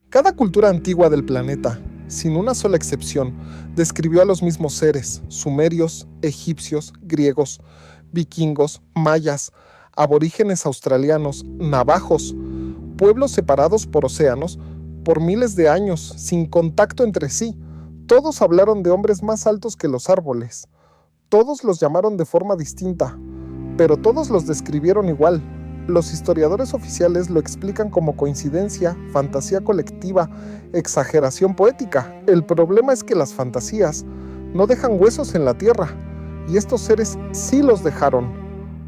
Cada cultura antigua del planeta, sin una sola excepción, describió a los mismos seres: sumerios, egipcios, griegos, vikingos, mayas, aborígenes australianos, navajos, pueblos separados por océanos, por miles de años, sin contacto entre sí. Todos hablaron de hombres más altos que los árboles. Todos los llamaron de forma distinta, pero todos los describieron igual. Los historiadores oficiales lo explican como coincidencia, fantasía colectiva, exageración poética. El problema es que las fantasías no dejan huesos en la tierra, y estos seres sí los dejaron.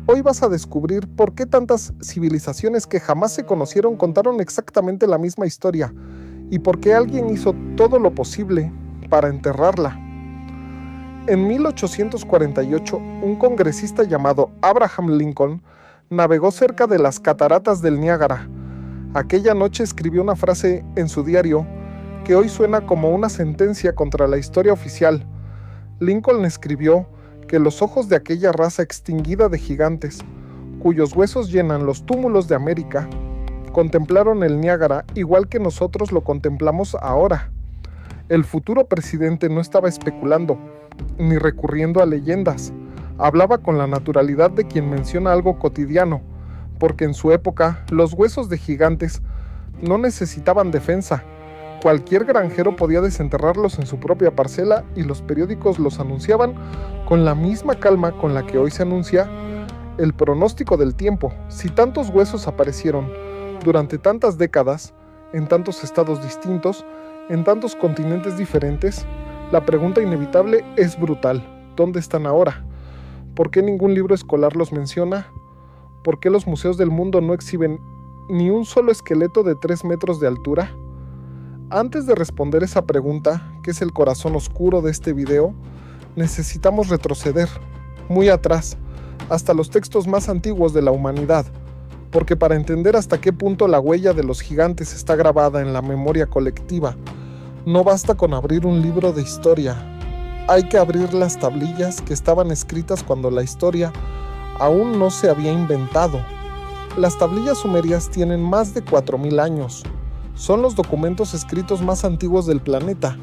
Hoy vas a descubrir por qué tantas civilizaciones que jamás se conocieron contaron exactamente la misma historia, y por qué alguien hizo todo lo posible para enterrarla. En 1848, un congresista llamado Abraham Lincoln navegó cerca de las cataratas del Niágara. Aquella noche escribió una frase en su diario que hoy suena como una sentencia contra la historia oficial. Lincoln escribió que los ojos de aquella raza extinguida de gigantes, cuyos huesos llenan los túmulos de América, contemplaron el Niágara igual que nosotros lo contemplamos ahora. El futuro presidente no estaba especulando, ni recurriendo a leyendas. Hablaba con la naturalidad de quien menciona algo cotidiano, porque en su época los huesos de gigantes no necesitaban defensa. Cualquier granjero podía desenterrarlos en su propia parcela y los periódicos los anunciaban con la misma calma con la que hoy se anuncia el pronóstico del tiempo. Si tantos huesos aparecieron durante tantas décadas, en tantos estados distintos, en tantos continentes diferentes, la pregunta inevitable es brutal: ¿dónde están ahora? ¿Por qué ningún libro escolar los menciona? ¿Por qué los museos del mundo no exhiben ni un solo esqueleto de 3 metros de altura? Antes de responder esa pregunta, que es el corazón oscuro de este video, necesitamos retroceder, muy atrás, hasta los textos más antiguos de la humanidad, porque para entender hasta qué punto la huella de los gigantes está grabada en la memoria colectiva, no basta con abrir un libro de historia. Hay que abrir las tablillas que estaban escritas cuando la historia aún no se había inventado. Las tablillas sumerias tienen más de 4000 años. Son los documentos escritos más antiguos del planeta,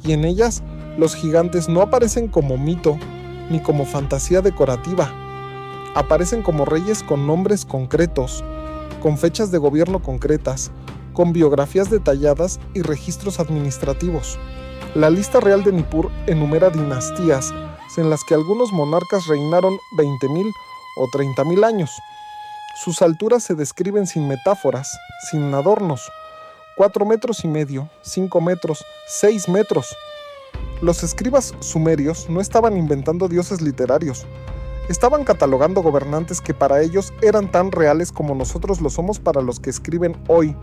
y en ellas los gigantes no aparecen como mito ni como fantasía decorativa. Aparecen como reyes con nombres concretos, con fechas de gobierno concretas, con biografías detalladas y registros administrativos. La lista real de Nippur enumera dinastías en las que algunos monarcas reinaron 20.000 o 30.000 años. Sus alturas se describen sin metáforas, sin adornos: 4 metros y medio, 5 metros, 6 metros. Los escribas sumerios no estaban inventando dioses literarios, estaban catalogando gobernantes que para ellos eran tan reales como nosotros lo somos para los que escriben hoy.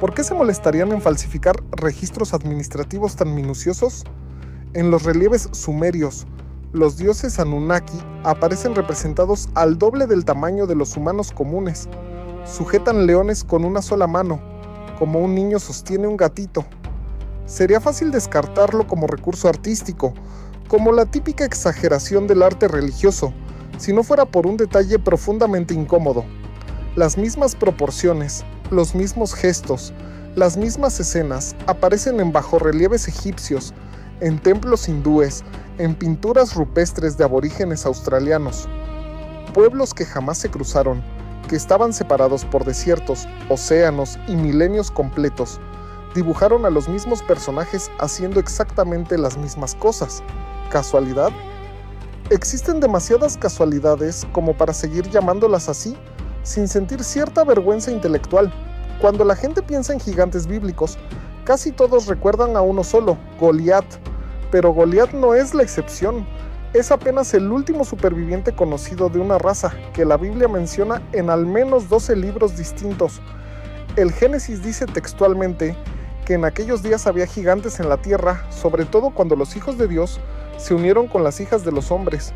¿Por qué se molestarían en falsificar registros administrativos tan minuciosos? En los relieves sumerios, los dioses Anunnaki aparecen representados al doble del tamaño de los humanos comunes. Sujetan leones con una sola mano, como un niño sostiene un gatito. Sería fácil descartarlo como recurso artístico, como la típica exageración del arte religioso, si no fuera por un detalle profundamente incómodo. Las mismas proporciones, los mismos gestos, las mismas escenas aparecen en bajorrelieves egipcios, en templos hindúes, en pinturas rupestres de aborígenes australianos. Pueblos que jamás se cruzaron, que estaban separados por desiertos, océanos y milenios completos, dibujaron a los mismos personajes haciendo exactamente las mismas cosas. ¿Casualidad? Existen demasiadas casualidades como para seguir llamándolas así, sin sentir cierta vergüenza intelectual. Cuando la gente piensa en gigantes bíblicos, casi todos recuerdan a uno solo, Goliat. Pero Goliat no es la excepción. Es apenas el último superviviente conocido de una raza que la Biblia menciona en al menos 12 libros distintos. El Génesis dice textualmente que en aquellos días había gigantes en la tierra, sobre todo cuando los hijos de Dios se unieron con las hijas de los hombres.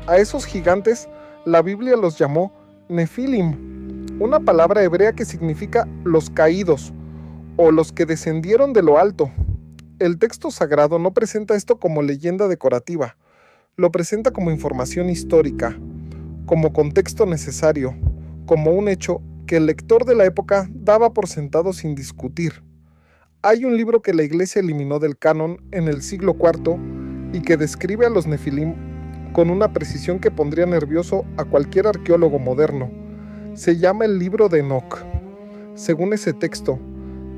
A esos gigantes la Biblia los llamó Nefilim, una palabra hebrea que significa los caídos o los que descendieron de lo alto. El texto sagrado no presenta esto como leyenda decorativa, lo presenta como información histórica, como contexto necesario, como un hecho que el lector de la época daba por sentado sin discutir. Hay un libro que la iglesia eliminó del canon en el siglo IV y que describe a los Nefilim con una precisión que pondría nervioso a cualquier arqueólogo moderno. Se llama el libro de Enoc. Según ese texto,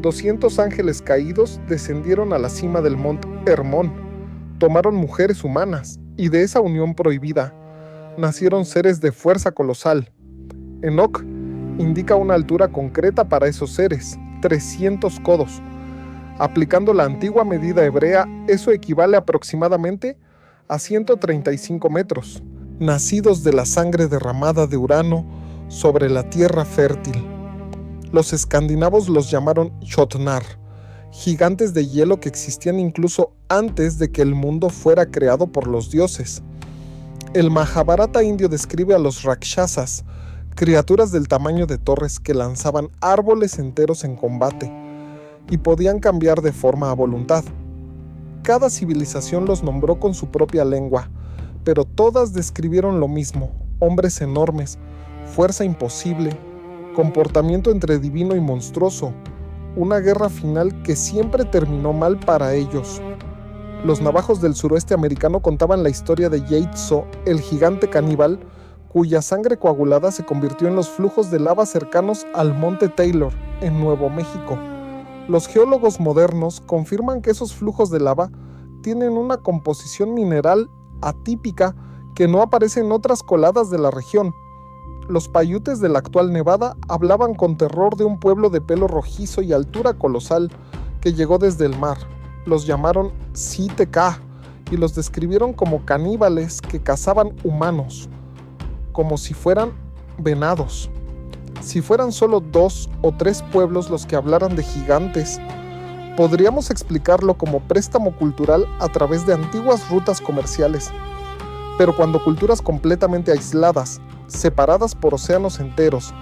200 ángeles caídos descendieron a la cima del monte Hermón, tomaron mujeres humanas y de esa unión prohibida nacieron seres de fuerza colosal. Enoc indica una altura concreta para esos seres, 300 codos. Aplicando la antigua medida hebrea, eso equivale aproximadamente a 135 metros, nacidos de la sangre derramada de Urano sobre la tierra fértil. Los escandinavos los llamaron Jotnar, gigantes de hielo que existían incluso antes de que el mundo fuera creado por los dioses. El Mahabharata indio describe a los Rakshasas, criaturas del tamaño de torres que lanzaban árboles enteros en combate y podían cambiar de forma a voluntad. Cada civilización los nombró con su propia lengua, pero todas describieron lo mismo: hombres enormes, fuerza imposible, comportamiento entre divino y monstruoso, una guerra final que siempre terminó mal para ellos. Los navajos del suroeste americano contaban la historia de Yeitzo, el gigante caníbal, cuya sangre coagulada se convirtió en los flujos de lava cercanos al monte Taylor, en Nuevo México. Los geólogos modernos confirman que esos flujos de lava tienen una composición mineral atípica que no aparece en otras coladas de la región. Los paiutes de la actual Nevada hablaban con terror de un pueblo de pelo rojizo y altura colosal que llegó desde el mar. Los llamaron Siteka y los describieron como caníbales que cazaban humanos, como si fueran venados. Si fueran solo 2 o 3 pueblos los que hablaran de gigantes, podríamos explicarlo como préstamo cultural a través de antiguas rutas comerciales. Pero cuando culturas completamente aisladas, separadas por océanos enteros,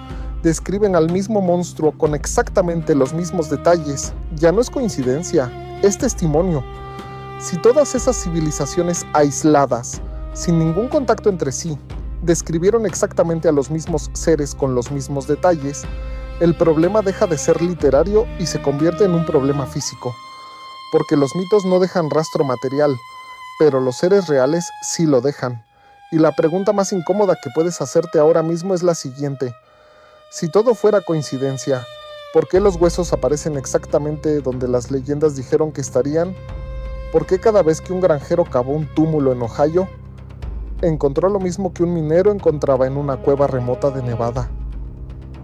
describen al mismo monstruo con exactamente los mismos detalles, ya no es coincidencia, es testimonio. Si todas esas civilizaciones aisladas, sin ningún contacto entre sí, describieron exactamente a los mismos seres con los mismos detalles, el problema deja de ser literario y se convierte en un problema físico. Porque los mitos no dejan rastro material, pero los seres reales sí lo dejan. Y la pregunta más incómoda que puedes hacerte ahora mismo es la siguiente: si todo fuera coincidencia, ¿por qué los huesos aparecen exactamente donde las leyendas dijeron que estarían? ¿Por qué cada vez que un granjero cavó un túmulo en Ohio, encontró lo mismo que un minero encontraba en una cueva remota de Nevada?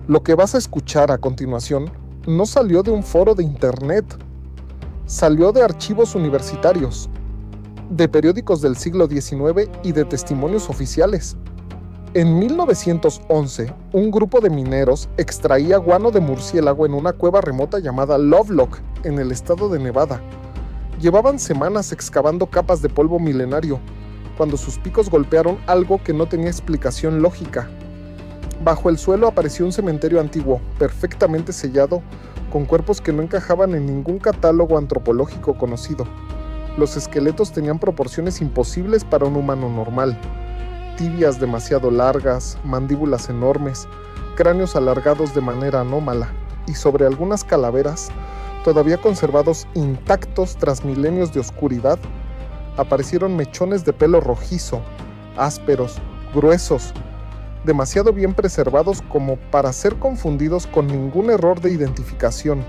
Lo que vas a escuchar a continuación no salió de un foro de internet, salió de archivos universitarios, de periódicos del siglo XIX y de testimonios oficiales. En 1911, un grupo de mineros extraía guano de murciélago en una cueva remota llamada Lovelock, en el estado de Nevada. Llevaban semanas excavando capas de polvo milenario, cuando sus picos golpearon algo que no tenía explicación lógica. Bajo el suelo apareció un cementerio antiguo, perfectamente sellado, con cuerpos que no encajaban en ningún catálogo antropológico conocido. Los esqueletos tenían proporciones imposibles para un humano normal: tibias demasiado largas, mandíbulas enormes, cráneos alargados de manera anómala, y sobre algunas calaveras, todavía conservados intactos tras milenios de oscuridad, aparecieron mechones de pelo rojizo, ásperos, gruesos, demasiado bien preservados como para ser confundidos con ningún error de identificación.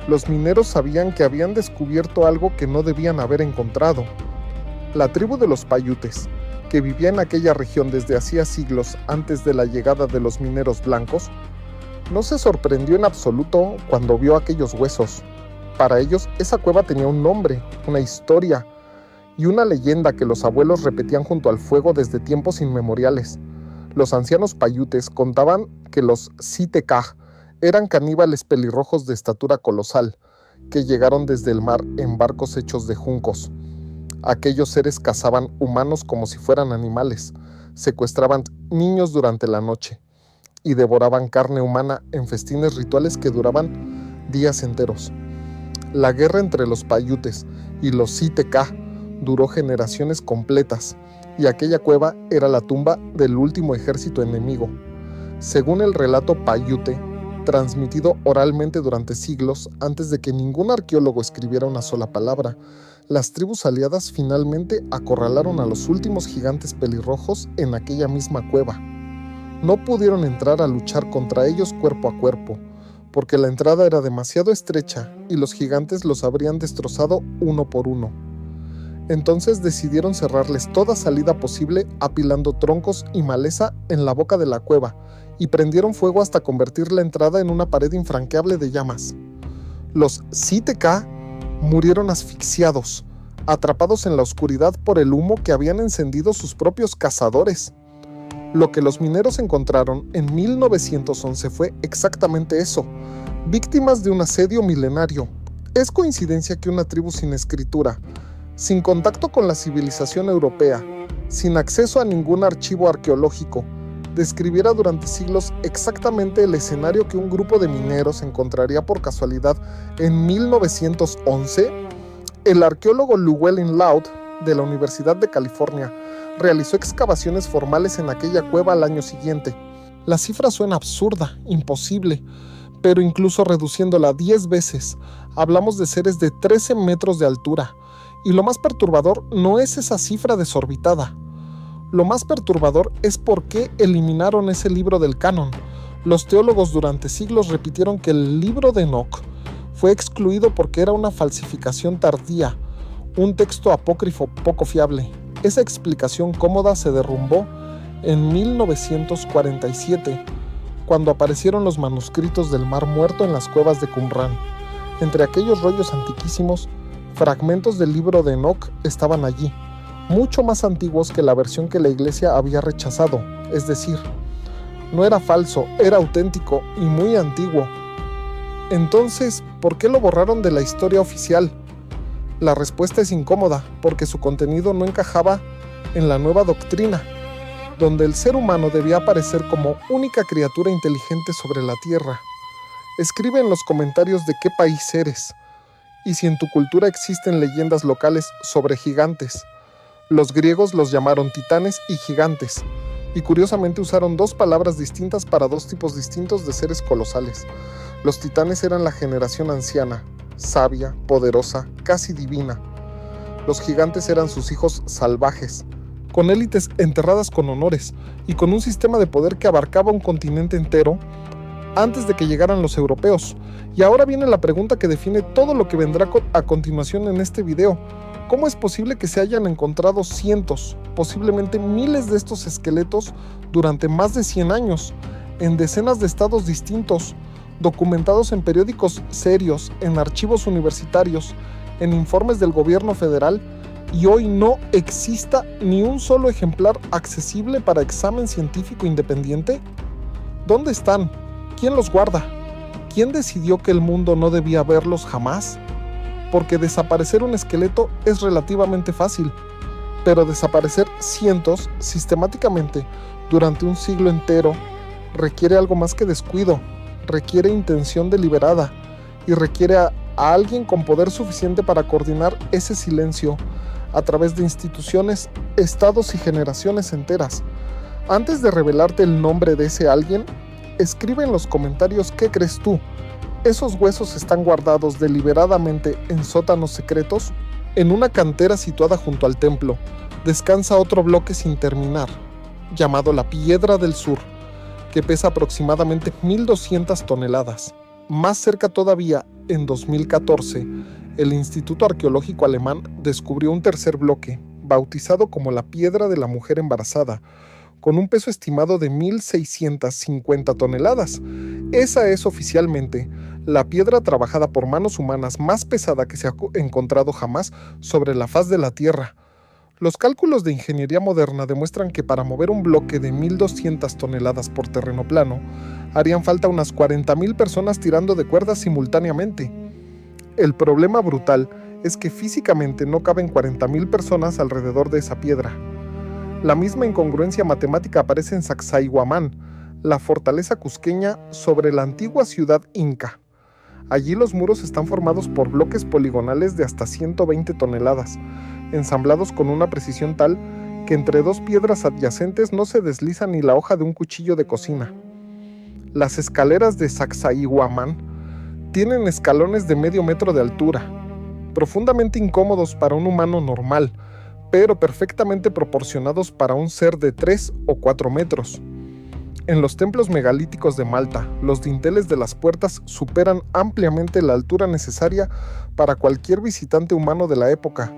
Los mineros sabían que habían descubierto algo que no debían haber encontrado. La tribu de los paiutes, que vivía en aquella región desde hacía siglos antes de la llegada de los mineros blancos, no se sorprendió en absoluto cuando vio aquellos huesos. Para ellos, esa cueva tenía un nombre, una historia y una leyenda que los abuelos repetían junto al fuego desde tiempos inmemoriales. Los ancianos paiutes contaban que los Sitekaj eran caníbales pelirrojos de estatura colosal, que llegaron desde el mar en barcos hechos de juncos. Aquellos seres cazaban humanos como si fueran animales, secuestraban niños durante la noche y devoraban carne humana en festines rituales que duraban días enteros. La guerra entre los paiutes y los Sitekaj duró generaciones completas, y aquella cueva era la tumba del último ejército enemigo. Según el relato paiute, transmitido oralmente durante siglos antes de que ningún arqueólogo escribiera una sola palabra, las tribus aliadas finalmente acorralaron a los últimos gigantes pelirrojos en aquella misma cueva. No pudieron entrar a luchar contra ellos cuerpo a cuerpo, porque la entrada era demasiado estrecha y los gigantes los habrían destrozado uno por uno. Entonces decidieron cerrarles toda salida posible apilando troncos y maleza en la boca de la cueva y prendieron fuego hasta convertir la entrada en una pared infranqueable de llamas. Los Siteka murieron asfixiados, atrapados en la oscuridad por el humo que habían encendido sus propios cazadores. Lo que los mineros encontraron en 1911 fue exactamente eso, víctimas de un asedio milenario. ¿Es coincidencia que una tribu sin escritura, sin contacto con la civilización europea, sin acceso a ningún archivo arqueológico, describiera durante siglos exactamente el escenario que un grupo de mineros encontraría por casualidad en 1911? El arqueólogo Llewellyn Laud, de la Universidad de California, realizó excavaciones formales en aquella cueva al año siguiente. La cifra suena absurda, imposible, pero incluso reduciéndola 10 veces, hablamos de seres de 13 metros de altura. Y lo más perturbador no es esa cifra desorbitada. Lo más perturbador es por qué eliminaron ese libro del canon. Los teólogos durante siglos repitieron que el libro de Enoc fue excluido porque era una falsificación tardía, un texto apócrifo poco fiable. Esa explicación cómoda se derrumbó en 1947, cuando aparecieron los manuscritos del Mar Muerto en las cuevas de Qumran. Entre aquellos rollos antiquísimos, fragmentos del libro de Enoc estaban allí, mucho más antiguos que la versión que la iglesia había rechazado, es decir, no era falso, era auténtico y muy antiguo. Entonces, ¿por qué lo borraron de la historia oficial? La respuesta es incómoda, porque su contenido no encajaba en la nueva doctrina, donde el ser humano debía aparecer como única criatura inteligente sobre la tierra. Escribe en los comentarios de qué país eres, y si en tu cultura existen leyendas locales sobre gigantes. Los griegos los llamaron titanes y gigantes, y curiosamente usaron dos palabras distintas para dos tipos distintos de seres colosales. Los titanes eran la generación anciana, sabia, poderosa, casi divina. Los gigantes eran sus hijos salvajes, con élites enterradas con honores, y con un sistema de poder que abarcaba un continente entero antes de que llegaran los europeos. Y ahora viene la pregunta que define todo lo que vendrá a continuación en este video. ¿Cómo es posible que se hayan encontrado cientos, posiblemente miles de estos esqueletos durante más de 100 años, en decenas de estados distintos, documentados en periódicos serios, en archivos universitarios, en informes del gobierno federal, y hoy no exista ni un solo ejemplar accesible para examen científico independiente? ¿Dónde están? ¿Quién los guarda? ¿Quién decidió que el mundo no debía verlos jamás? Porque desaparecer un esqueleto es relativamente fácil, pero desaparecer cientos sistemáticamente durante un siglo entero requiere algo más que descuido, requiere intención deliberada y requiere a alguien con poder suficiente para coordinar ese silencio a través de instituciones, estados y generaciones enteras. Antes de revelarte el nombre de ese alguien, escribe en los comentarios qué crees tú. ¿Esos huesos están guardados deliberadamente en sótanos secretos? En una cantera situada junto al templo, descansa otro bloque sin terminar, llamado la Piedra del Sur, que pesa aproximadamente 1.200 toneladas. Más cerca todavía, en 2014, el Instituto Arqueológico Alemán descubrió un tercer bloque, bautizado como la Piedra de la Mujer Embarazada, con un peso estimado de 1.650 toneladas. Esa es oficialmente la piedra trabajada por manos humanas más pesada que se ha encontrado jamás sobre la faz de la Tierra. Los cálculos de ingeniería moderna demuestran que para mover un bloque de 1.200 toneladas por terreno plano, harían falta unas 40.000 personas tirando de cuerdas simultáneamente. El problema brutal es que físicamente no caben 40.000 personas alrededor de esa piedra. La misma incongruencia matemática aparece en Sacsayhuamán, la fortaleza cusqueña sobre la antigua ciudad inca. Allí los muros están formados por bloques poligonales de hasta 120 toneladas, ensamblados con una precisión tal que entre dos piedras adyacentes no se desliza ni la hoja de un cuchillo de cocina. Las escaleras de Sacsayhuamán tienen escalones de medio metro de altura, profundamente incómodos para un humano normal, pero perfectamente proporcionados para un ser de 3 o 4 metros. En los templos megalíticos de Malta, los dinteles de las puertas superan ampliamente la altura necesaria para cualquier visitante humano de la época,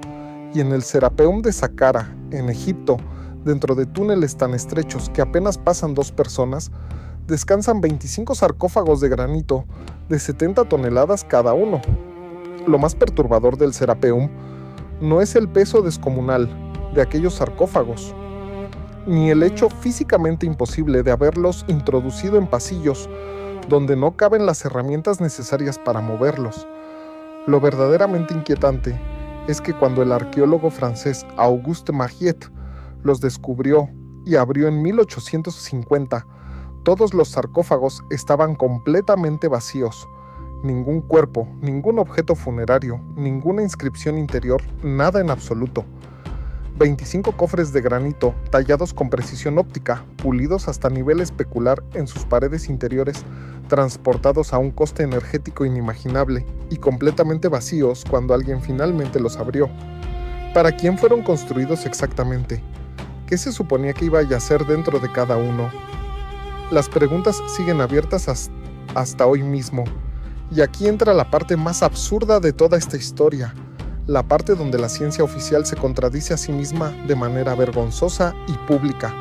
y en el Serapeum de Saqqara, en Egipto, dentro de túneles tan estrechos que apenas pasan 2 personas, descansan 25 sarcófagos de granito de 70 toneladas cada uno. Lo más perturbador del Serapeum no es el peso descomunal de aquellos sarcófagos, ni el hecho físicamente imposible de haberlos introducido en pasillos donde no caben las herramientas necesarias para moverlos. Lo verdaderamente inquietante es que cuando el arqueólogo francés Auguste Mariette los descubrió y abrió en 1850, todos los sarcófagos estaban completamente vacíos. Ningún cuerpo, ningún objeto funerario, ninguna inscripción interior, nada en absoluto. 25 cofres de granito, tallados con precisión óptica, pulidos hasta nivel especular en sus paredes interiores, transportados a un coste energético inimaginable y completamente vacíos cuando alguien finalmente los abrió. ¿Para quién fueron construidos exactamente? ¿Qué se suponía que iba a yacer dentro de cada uno? Las preguntas siguen abiertas hasta hoy mismo. Y aquí entra la parte más absurda de toda esta historia, la parte donde la ciencia oficial se contradice a sí misma de manera vergonzosa y pública.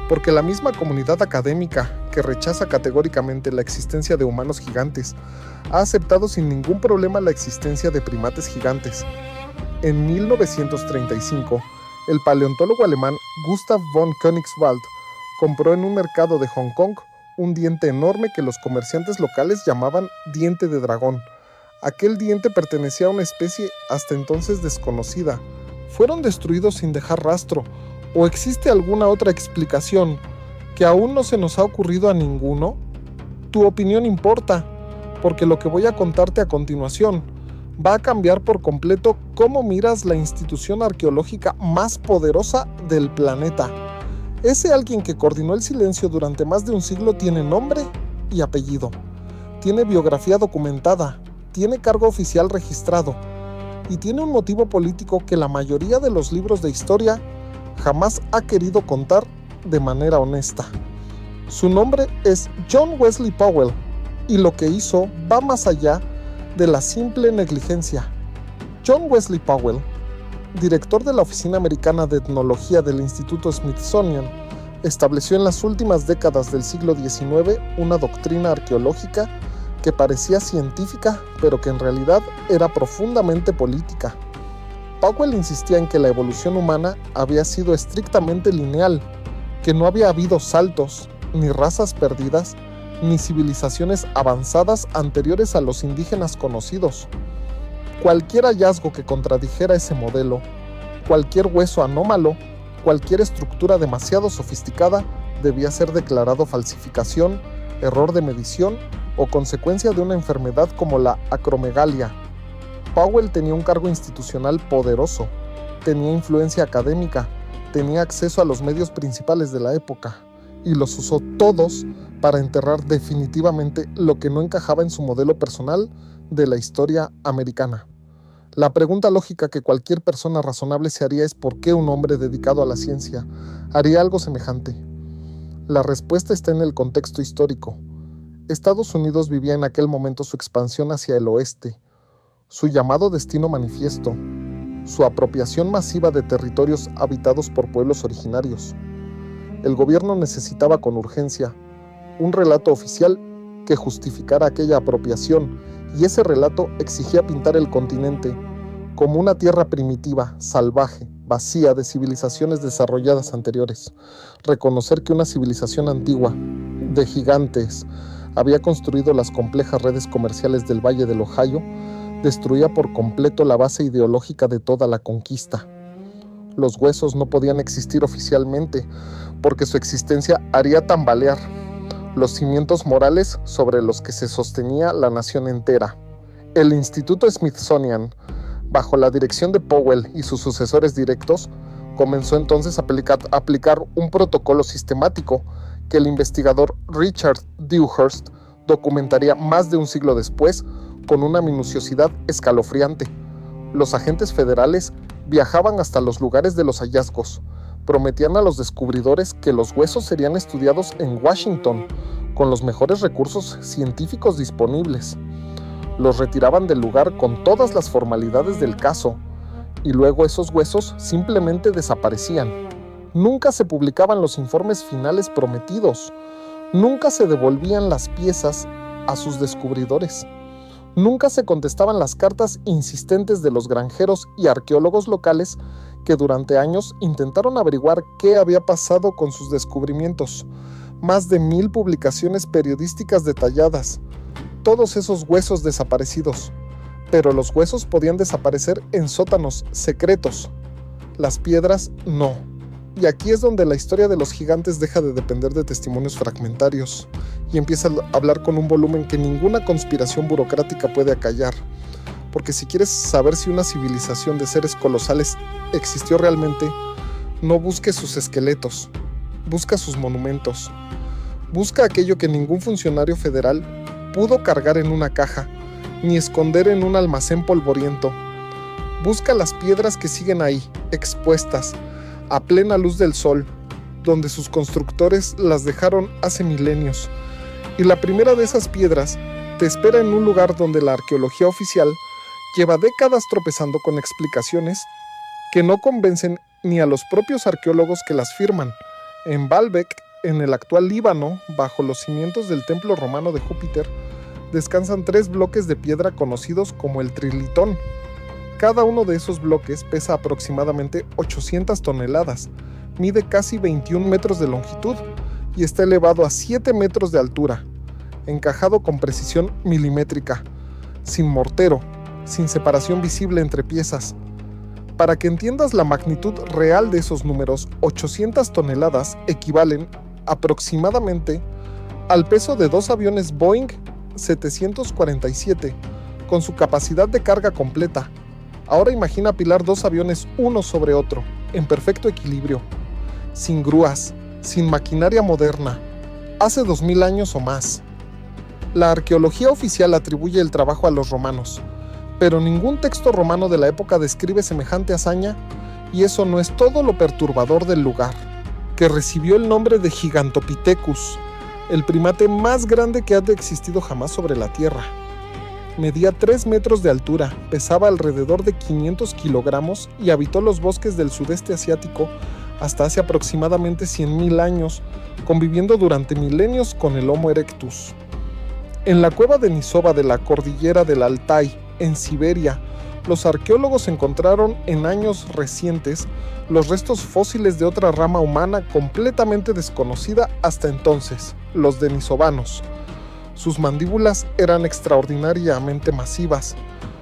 Porque la misma comunidad académica, que rechaza categóricamente la existencia de humanos gigantes, ha aceptado sin ningún problema la existencia de primates gigantes. En 1935, el paleontólogo alemán Gustav von Königswald compró en un mercado de Hong Kong un diente enorme que los comerciantes locales llamaban diente de dragón. Aquel diente pertenecía a una especie hasta entonces desconocida. ¿Fueron destruidos sin dejar rastro? ¿O existe alguna otra explicación que aún no se nos ha ocurrido a ninguno? Tu opinión importa, porque lo que voy a contarte a continuación va a cambiar por completo cómo miras la institución arqueológica más poderosa del planeta. Ese alguien que coordinó el silencio durante más de un siglo tiene nombre y apellido, tiene biografía documentada, tiene cargo oficial registrado y tiene un motivo político que la mayoría de los libros de historia jamás ha querido contar de manera honesta. Su nombre es John Wesley Powell y lo que hizo va más allá de la simple negligencia. John Wesley Powell, director de la Oficina Americana de Etnología del Instituto Smithsonian, estableció en las últimas décadas del siglo XIX una doctrina arqueológica que parecía científica, pero que en realidad era profundamente política. Powell insistía en que la evolución humana había sido estrictamente lineal, que no había habido saltos, ni razas perdidas, ni civilizaciones avanzadas anteriores a los indígenas conocidos. Cualquier hallazgo que contradijera ese modelo, cualquier hueso anómalo, cualquier estructura demasiado sofisticada debía ser declarado falsificación, error de medición o consecuencia de una enfermedad como la acromegalia. Powell tenía un cargo institucional poderoso, tenía influencia académica, tenía acceso a los medios principales de la época y los usó todos para enterrar definitivamente lo que no encajaba en su modelo personal de la historia americana. La pregunta lógica que cualquier persona razonable se haría es ¿por qué un hombre dedicado a la ciencia haría algo semejante? La respuesta está en el contexto histórico. Estados Unidos vivía en aquel momento su expansión hacia el oeste, su llamado destino manifiesto, su apropiación masiva de territorios habitados por pueblos originarios. El gobierno necesitaba con urgencia un relato oficial que justificara aquella apropiación, y ese relato exigía pintar el continente como una tierra primitiva, salvaje, vacía de civilizaciones desarrolladas anteriores. Reconocer que una civilización antigua, de gigantes, había construido las complejas redes comerciales del Valle del Ohio, destruía por completo la base ideológica de toda la conquista. Los huesos no podían existir oficialmente, porque su existencia haría tambalear los cimientos morales sobre los que se sostenía la nación entera. El Instituto Smithsonian, bajo la dirección de Powell y sus sucesores directos, comenzó entonces a aplicar un protocolo sistemático que el investigador Richard Dewhurst documentaría más de un siglo después con una minuciosidad escalofriante. Los agentes federales viajaban hasta los lugares de los hallazgos, prometían a los descubridores que los huesos serían estudiados en Washington con los mejores recursos científicos disponibles. Los retiraban del lugar con todas las formalidades del caso, y luego esos huesos simplemente desaparecían. Nunca se publicaban los informes finales prometidos, nunca se devolvían las piezas a sus descubridores, nunca se contestaban las cartas insistentes de los granjeros y arqueólogos locales que durante años intentaron averiguar qué había pasado con sus descubrimientos. Más de 1000 publicaciones periodísticas detalladas, todos esos huesos desaparecidos. Pero los huesos podían desaparecer en sótanos secretos. Las piedras no. Y aquí es donde la historia de los gigantes deja de depender de testimonios fragmentarios y empieza a hablar con un volumen que ninguna conspiración burocrática puede acallar. Porque si quieres saber si una civilización de seres colosales existió realmente, no busques sus esqueletos, busca sus monumentos. Busca aquello que ningún funcionario federal pudo cargar en una caja, ni esconder en un almacén polvoriento. Busca las piedras que siguen ahí, expuestas, a plena luz del sol, donde sus constructores las dejaron hace milenios. Y la primera de esas piedras te espera en un lugar donde la arqueología oficial lleva décadas tropezando con explicaciones que no convencen ni a los propios arqueólogos que las firman. En Baalbek, en el actual Líbano, bajo los cimientos del templo romano de Júpiter, descansan 3 bloques de piedra conocidos como el trilitón. Cada uno de esos bloques pesa aproximadamente 800 toneladas, mide casi 21 metros de longitud y está elevado a 7 metros de altura, encajado con precisión milimétrica, sin mortero, sin separación visible entre piezas. Para que entiendas la magnitud real de esos números, 800 toneladas equivalen aproximadamente al peso de 2 aviones Boeing 747 con su capacidad de carga completa. Ahora imagina apilar 2 aviones uno sobre otro, en perfecto equilibrio, sin grúas, sin maquinaria moderna, hace 2000 años o más. La arqueología oficial atribuye el trabajo a los romanos, pero ningún texto romano de la época describe semejante hazaña, y eso no es todo lo perturbador del lugar, que recibió el nombre de Gigantopithecus, el primate más grande que ha existido jamás sobre la Tierra. Medía 3 metros de altura, pesaba alrededor de 500 kilogramos y habitó los bosques del sudeste asiático hasta hace aproximadamente 100.000 años, conviviendo durante milenios con el Homo erectus. En la cueva de Nisova de la cordillera del Altai, en Siberia, los arqueólogos encontraron en años recientes los restos fósiles de otra rama humana completamente desconocida hasta entonces, los denisovanos. Sus mandíbulas eran extraordinariamente masivas,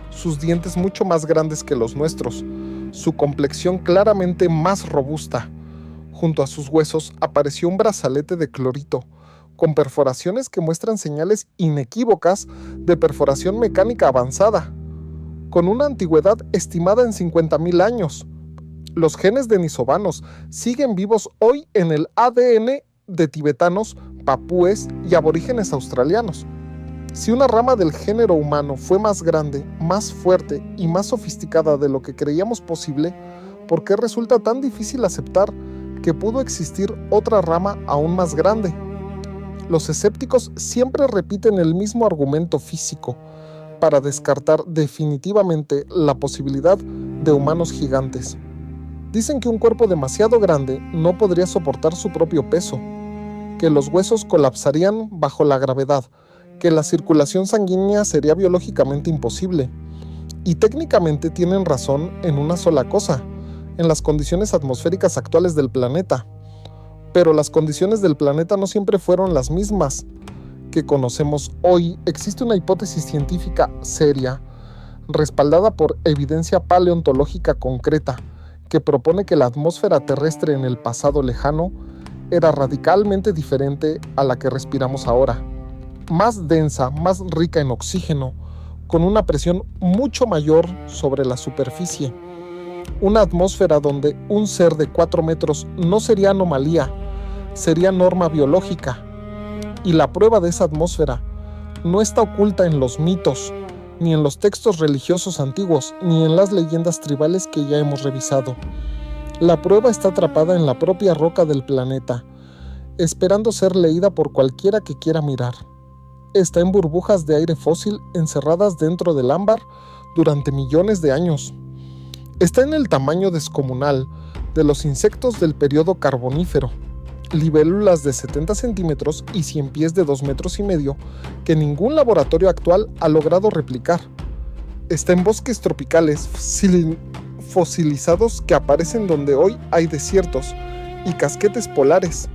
sus dientes mucho más grandes que los nuestros, su complexión claramente más robusta. Junto a sus huesos apareció un brazalete de clorito, con perforaciones que muestran señales inequívocas de perforación mecánica avanzada, con una antigüedad estimada en 50.000 años. Los genes denisovanos siguen vivos hoy en el ADN de tibetanos, papúes y aborígenes australianos. Si una rama del género humano fue más grande, más fuerte y más sofisticada de lo que creíamos posible, ¿por qué resulta tan difícil aceptar que pudo existir otra rama aún más grande? Los escépticos siempre repiten el mismo argumento físico para descartar definitivamente la posibilidad de humanos gigantes. Dicen que un cuerpo demasiado grande no podría soportar su propio peso, que los huesos colapsarían bajo la gravedad, que la circulación sanguínea sería biológicamente imposible. Y técnicamente tienen razón en una sola cosa, en las condiciones atmosféricas actuales del planeta. Pero las condiciones del planeta no siempre fueron las mismas que conocemos hoy. Existe una hipótesis científica seria, respaldada por evidencia paleontológica concreta, que propone que la atmósfera terrestre en el pasado lejano era radicalmente diferente a la que respiramos ahora. Más densa, más rica en oxígeno, con una presión mucho mayor sobre la superficie. Una atmósfera donde un ser de 4 metros no sería anomalía, sería norma biológica. Y la prueba de esa atmósfera no está oculta en los mitos, ni en los textos religiosos antiguos, ni en las leyendas tribales que ya hemos revisado. La prueba está atrapada en la propia roca del planeta, esperando ser leída por cualquiera que quiera mirar. Está en burbujas de aire fósil encerradas dentro del ámbar durante millones de años. Está en el tamaño descomunal de los insectos del periodo carbonífero, libélulas de 70 centímetros y 100 pies de 2,5 metros que ningún laboratorio actual ha logrado replicar. Está en bosques tropicales fosilizados que aparecen donde hoy hay desiertos y casquetes polares.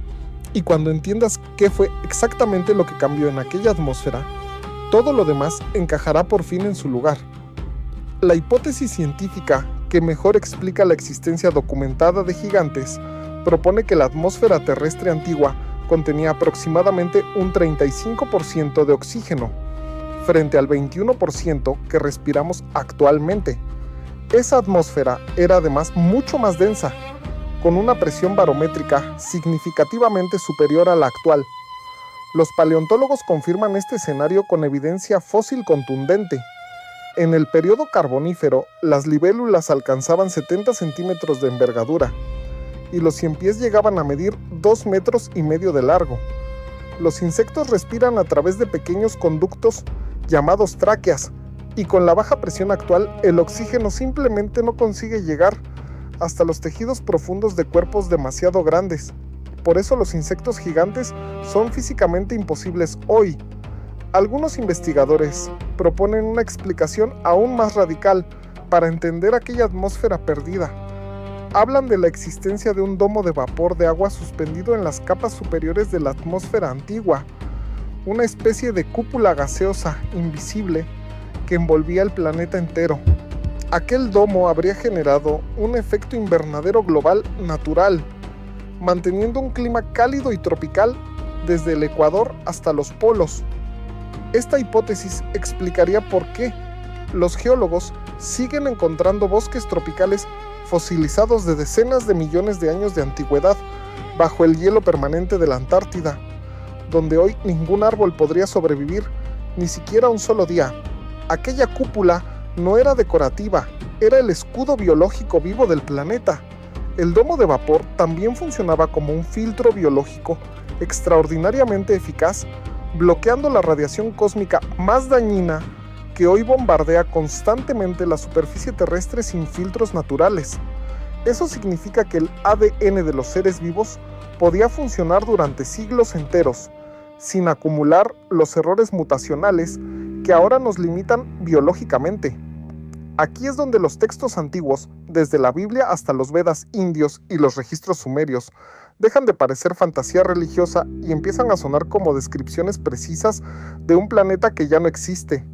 Y cuando entiendas qué fue exactamente lo que cambió en aquella atmósfera, todo lo demás encajará por fin en su lugar. La hipótesis científica que mejor explica la existencia documentada de gigantes propone que la atmósfera terrestre antigua contenía aproximadamente un 35% de oxígeno, frente al 21% que respiramos actualmente. Esa atmósfera era además mucho más densa, con una presión barométrica significativamente superior a la actual. Los paleontólogos confirman este escenario con evidencia fósil contundente. En el periodo carbonífero, las libélulas alcanzaban 70 centímetros de envergadura, y los 100 pies llegaban a medir 2,5 metros de largo. Los insectos respiran a través de pequeños conductos llamados tráqueas, y con la baja presión actual, el oxígeno simplemente no consigue llegar hasta los tejidos profundos de cuerpos demasiado grandes. Por eso los insectos gigantes son físicamente imposibles hoy. Algunos investigadores proponen una explicación aún más radical para entender aquella atmósfera perdida. Hablan de la existencia de un domo de vapor de agua suspendido en las capas superiores de la atmósfera antigua, una especie de cúpula gaseosa invisible que envolvía el planeta entero. Aquel domo habría generado un efecto invernadero global natural, manteniendo un clima cálido y tropical desde el Ecuador hasta los polos. Esta hipótesis explicaría por qué los geólogos siguen encontrando bosques tropicales fosilizados de decenas de millones de años de antigüedad bajo el hielo permanente de la Antártida, donde hoy ningún árbol podría sobrevivir ni siquiera un solo día. Aquella cúpula no era decorativa, era el escudo biológico vivo del planeta. El domo de vapor también funcionaba como un filtro biológico extraordinariamente eficaz, bloqueando la radiación cósmica más dañina que hoy bombardea constantemente la superficie terrestre sin filtros naturales. Eso significa que el ADN de los seres vivos podía funcionar durante siglos enteros, sin acumular los errores mutacionales que ahora nos limitan biológicamente. Aquí es donde los textos antiguos, desde la Biblia hasta los Vedas indios y los registros sumerios, dejan de parecer fantasía religiosa y empiezan a sonar como descripciones precisas de un planeta que ya no existe.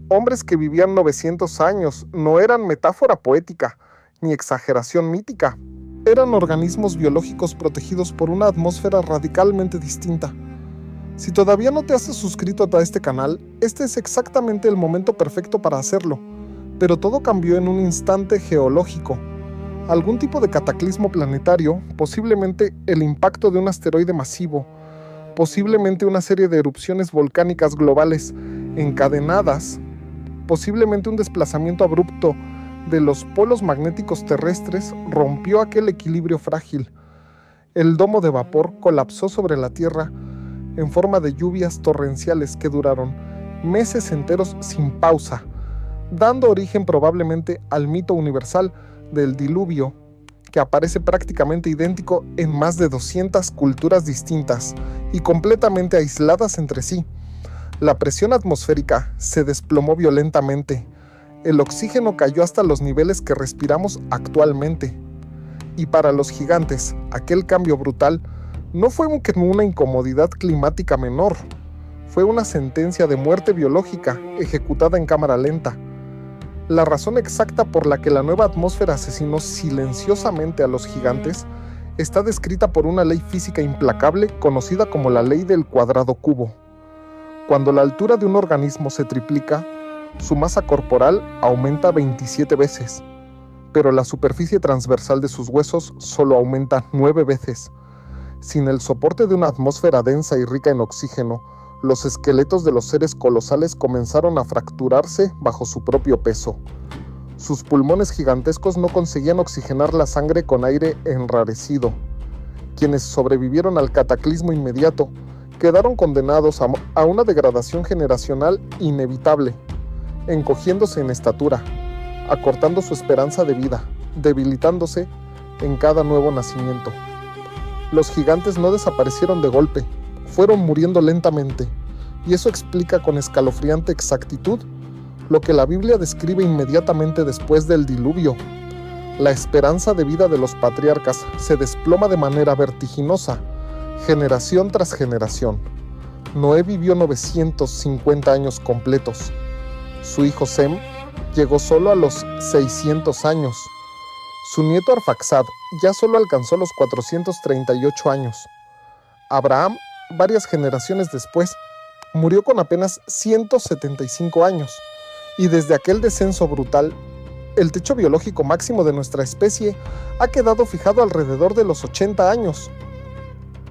Hombres que vivían 900 años no eran metáfora poética, ni exageración mítica. Eran organismos biológicos protegidos por una atmósfera radicalmente distinta. Si todavía no te has suscrito a este canal, este es exactamente el momento perfecto para hacerlo. Pero todo cambió en un instante geológico. Algún tipo de cataclismo planetario, posiblemente el impacto de un asteroide masivo, posiblemente una serie de erupciones volcánicas globales encadenadas, posiblemente un desplazamiento abrupto de los polos magnéticos terrestres rompió aquel equilibrio frágil. El domo de vapor colapsó sobre la Tierra en forma de lluvias torrenciales que duraron meses enteros sin pausa, dando origen probablemente al mito universal del diluvio, que aparece prácticamente idéntico en más de 200 culturas distintas y completamente aisladas entre sí. La presión atmosférica se desplomó violentamente. El oxígeno cayó hasta los niveles que respiramos actualmente. Y para los gigantes, aquel cambio brutal no fue una incomodidad climática menor, fue una sentencia de muerte biológica ejecutada en cámara lenta. La razón exacta por la que la nueva atmósfera asesinó silenciosamente a los gigantes está descrita por una ley física implacable conocida como la ley del cuadrado cubo. Cuando la altura de un organismo se triplica, su masa corporal aumenta 27 veces, pero la superficie transversal de sus huesos solo aumenta 9 veces. Sin el soporte de una atmósfera densa y rica en oxígeno, los esqueletos de los seres colosales comenzaron a fracturarse bajo su propio peso. Sus pulmones gigantescos no conseguían oxigenar la sangre con aire enrarecido. Quienes sobrevivieron al cataclismo inmediato quedaron condenados a una degradación generacional inevitable, encogiéndose en estatura, acortando su esperanza de vida, debilitándose en cada nuevo nacimiento. Los gigantes no desaparecieron de golpe, fueron muriendo lentamente, y eso explica con escalofriante exactitud lo que la Biblia describe inmediatamente después del diluvio. La esperanza de vida de los patriarcas se desploma de manera vertiginosa, generación tras generación. Noé vivió 950 años completos. Su hijo Sem llegó solo a los 600 años. Su nieto Arfaxad ya solo alcanzó los 438 años. Abraham, varias generaciones después, murió con apenas 175 años, y desde aquel descenso brutal, el techo biológico máximo de nuestra especie ha quedado fijado alrededor de los 80 años.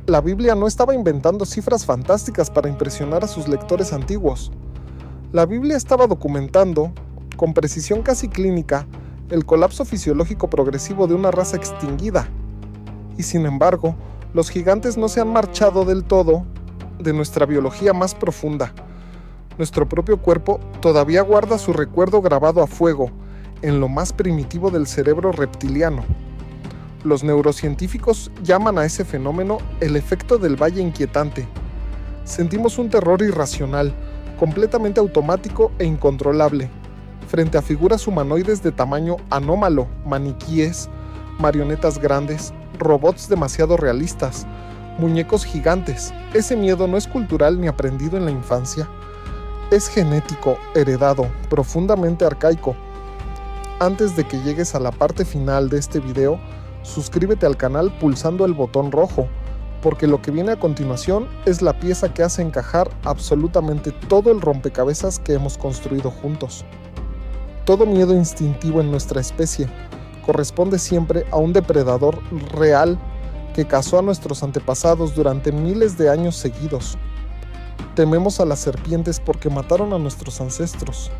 La Biblia no estaba inventando cifras fantásticas para impresionar a sus lectores antiguos. La Biblia estaba documentando, con precisión casi clínica, el colapso fisiológico progresivo de una raza extinguida. Y sin embargo, los gigantes no se han marchado del todo de nuestra biología más profunda. Nuestro propio cuerpo todavía guarda su recuerdo grabado a fuego en lo más primitivo del cerebro reptiliano. Los neurocientíficos llaman a ese fenómeno el efecto del valle inquietante. Sentimos un terror irracional, completamente automático e incontrolable, frente a figuras humanoides de tamaño anómalo, maniquíes, marionetas grandes, robots demasiado realistas, muñecos gigantes. Ese miedo no es cultural ni aprendido en la infancia. Es genético, heredado, profundamente arcaico. Antes de que llegues a la parte final de este video, suscríbete al canal pulsando el botón rojo, porque lo que viene a continuación es la pieza que hace encajar absolutamente todo el rompecabezas que hemos construido juntos. Todo miedo instintivo en nuestra especie corresponde siempre a un depredador real que cazó a nuestros antepasados durante miles de años seguidos. Tememos a las serpientes porque mataron a nuestros ancestros.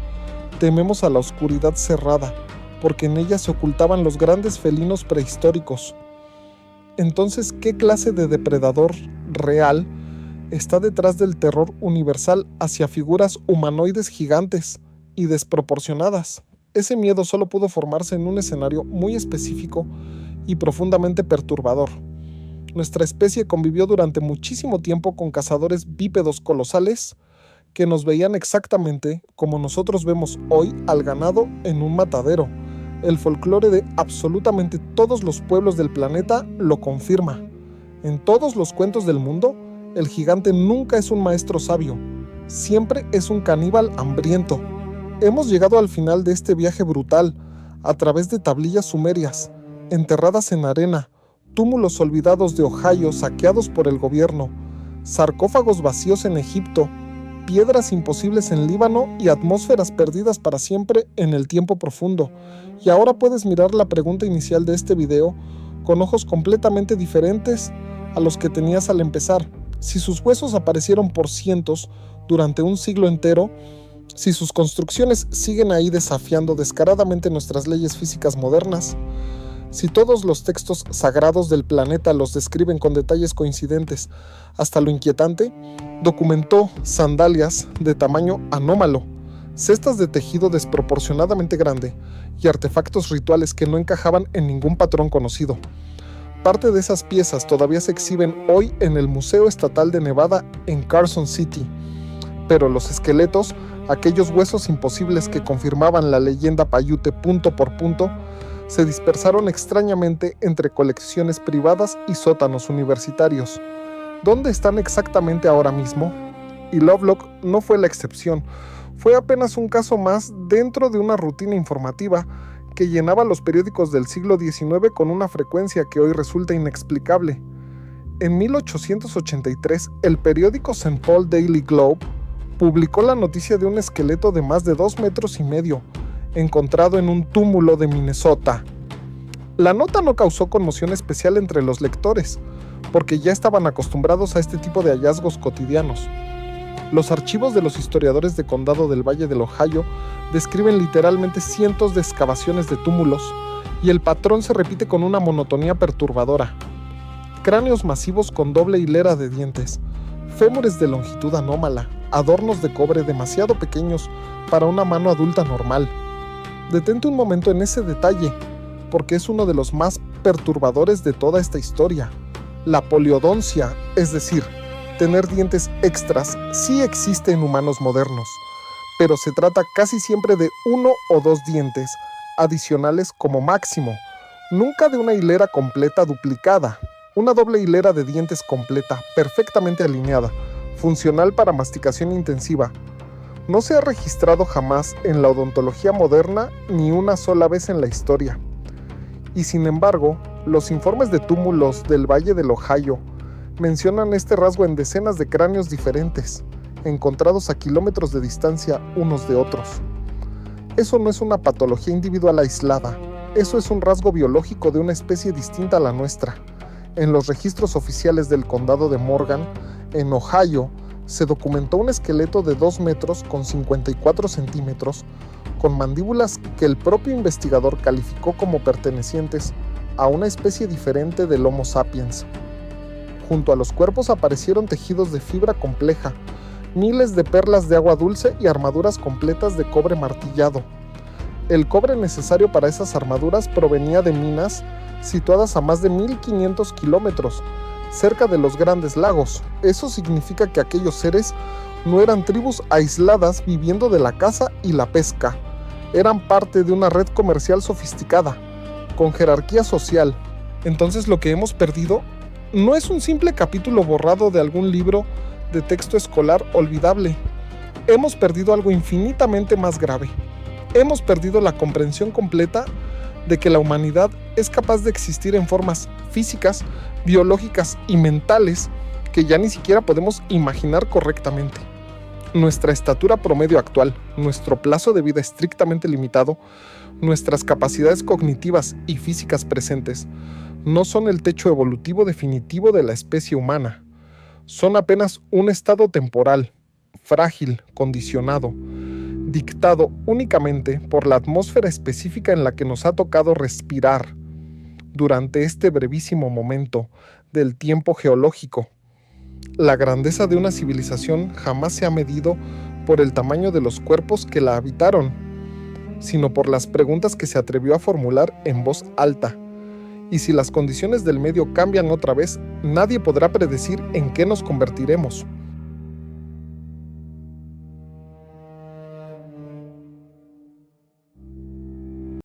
Tememos a la oscuridad cerrada porque en ella se ocultaban los grandes felinos prehistóricos. Entonces, ¿qué clase de depredador real está detrás del terror universal hacia figuras humanoides gigantes y desproporcionadas? Ese miedo solo pudo formarse en un escenario muy específico y profundamente perturbador. Nuestra especie convivió durante muchísimo tiempo con cazadores bípedos colosales que nos veían exactamente como nosotros vemos hoy al ganado en un matadero. El folclore de absolutamente todos los pueblos del planeta lo confirma. En todos los cuentos del mundo, el gigante nunca es un maestro sabio, siempre es un caníbal hambriento. Hemos llegado al final de este viaje brutal, a través de tablillas sumerias, enterradas en arena, túmulos olvidados de Ohio saqueados por el gobierno, sarcófagos vacíos en Egipto, piedras imposibles en Líbano y atmósferas perdidas para siempre en el tiempo profundo. Y ahora puedes mirar la pregunta inicial de este video con ojos completamente diferentes a los que tenías al empezar. Si sus huesos aparecieron por cientos durante un siglo entero, si sus construcciones siguen ahí desafiando descaradamente nuestras leyes físicas modernas, si todos los textos sagrados del planeta los describen con detalles coincidentes hasta lo inquietante, documentó sandalias de tamaño anómalo, cestas de tejido desproporcionadamente grande y artefactos rituales que no encajaban en ningún patrón conocido. Parte de esas piezas todavía se exhiben hoy en el Museo Estatal de Nevada en Carson City, pero los esqueletos, aquellos huesos imposibles que confirmaban la leyenda Paiute punto por punto, se dispersaron extrañamente entre colecciones privadas y sótanos universitarios. ¿Dónde están exactamente ahora mismo? Y Lovelock no fue la excepción. Fue apenas un caso más dentro de una rutina informativa que llenaba los periódicos del siglo XIX con una frecuencia que hoy resulta inexplicable. En 1883, el periódico St. Paul Daily Globe publicó la noticia de un esqueleto de más de 2,5 metros, encontrado en un túmulo de Minnesota. La nota no causó conmoción especial entre los lectores, porque ya estaban acostumbrados a este tipo de hallazgos cotidianos. Los archivos de los historiadores de condado del Valle del Ohio describen literalmente cientos de excavaciones de túmulos, y el patrón se repite con una monotonía perturbadora. Cráneos masivos con doble hilera de dientes, fémures de longitud anómala, adornos de cobre demasiado pequeños para una mano adulta normal. Detente un momento en ese detalle, porque es uno de los más perturbadores de toda esta historia. La poliodoncia, es decir, tener dientes extras, sí existe en humanos modernos, pero se trata casi siempre de 1 o 2 dientes adicionales como máximo, nunca de una hilera completa duplicada. Una doble hilera de dientes completa, perfectamente alineada, funcional para masticación intensiva. No se ha registrado jamás en la odontología moderna ni una sola vez en la historia. Y sin embargo, los informes de túmulos del Valle del Ohio mencionan este rasgo en decenas de cráneos diferentes, encontrados a kilómetros de distancia unos de otros. Eso no es una patología individual aislada, eso es un rasgo biológico de una especie distinta a la nuestra. En los registros oficiales del condado de Morgan, en Ohio, se documentó un esqueleto de 2 metros con 54 centímetros, con mandíbulas que el propio investigador calificó como pertenecientes a una especie diferente del Homo sapiens. Junto a los cuerpos aparecieron tejidos de fibra compleja, miles de perlas de agua dulce y armaduras completas de cobre martillado. El cobre necesario para esas armaduras provenía de minas situadas a más de 1500 kilómetros, cerca de los Grandes Lagos. Eso significa que aquellos seres no eran tribus aisladas viviendo de la caza y la pesca. Eran parte de una red comercial sofisticada, con jerarquía social. Entonces lo que hemos perdido no es un simple capítulo borrado de algún libro de texto escolar olvidable. Hemos perdido algo infinitamente más grave. Hemos perdido la comprensión completa de que la humanidad es capaz de existir en formas físicas, biológicas y mentales que ya ni siquiera podemos imaginar correctamente. Nuestra estatura promedio actual, nuestro plazo de vida estrictamente limitado, nuestras capacidades cognitivas y físicas presentes, no son el techo evolutivo definitivo de la especie humana. Son apenas un estado temporal, frágil, condicionado, dictado únicamente por la atmósfera específica en la que nos ha tocado respirar durante este brevísimo momento del tiempo geológico. La grandeza de una civilización jamás se ha medido por el tamaño de los cuerpos que la habitaron, sino por las preguntas que se atrevió a formular en voz alta. Y si las condiciones del medio cambian otra vez, nadie podrá predecir en qué nos convertiremos.